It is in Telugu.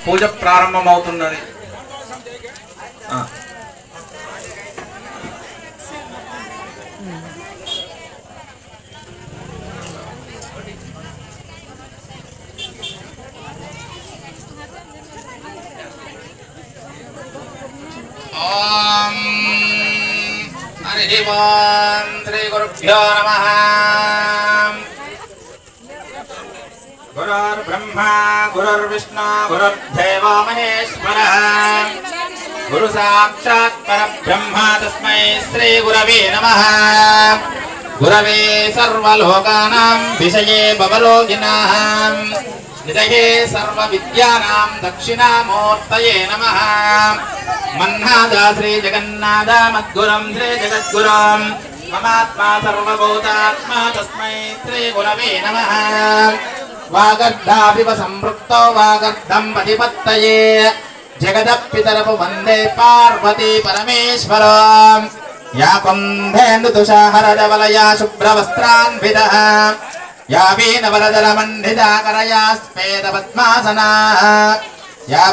పూజ ప్రారంభమవుతున్నది. ఓం హరి ఓం శ్రీ గురుభ్యో నమః. గురుర్బ్రహ్మా గురుర్విష్ణు గురుర్దేవో మహేశ్వరః. గురు సాక్షాత్ పరబ్రహ్మ తస్మై శ్రీ గురవే నమః. గురవే సర్వలోకానాం విషయే భవరోగిణాం నిధయే సర్వ విద్యానాం దక్షిణామూర్తయే నమః. మన్నాద శ్రీ జగన్నాథ మద్గురం శ్రీ జగద్గురం మమాత్మా సర్వభూతాత్మా తస్మై శ్రీ గురవే నమః. వాగర్ధాభివ సంపృక్తో వాగర్ధం పతిపత్తయే జగదపితరపు వందే పార్వతీ పరమేశ్వరం. యా కుంభేందు తుషాహరజవలయా శుభ్రవస్త్రాన్వితః యా వీణవరదలమండితాకరయా స్వేద పద్మాసనా యా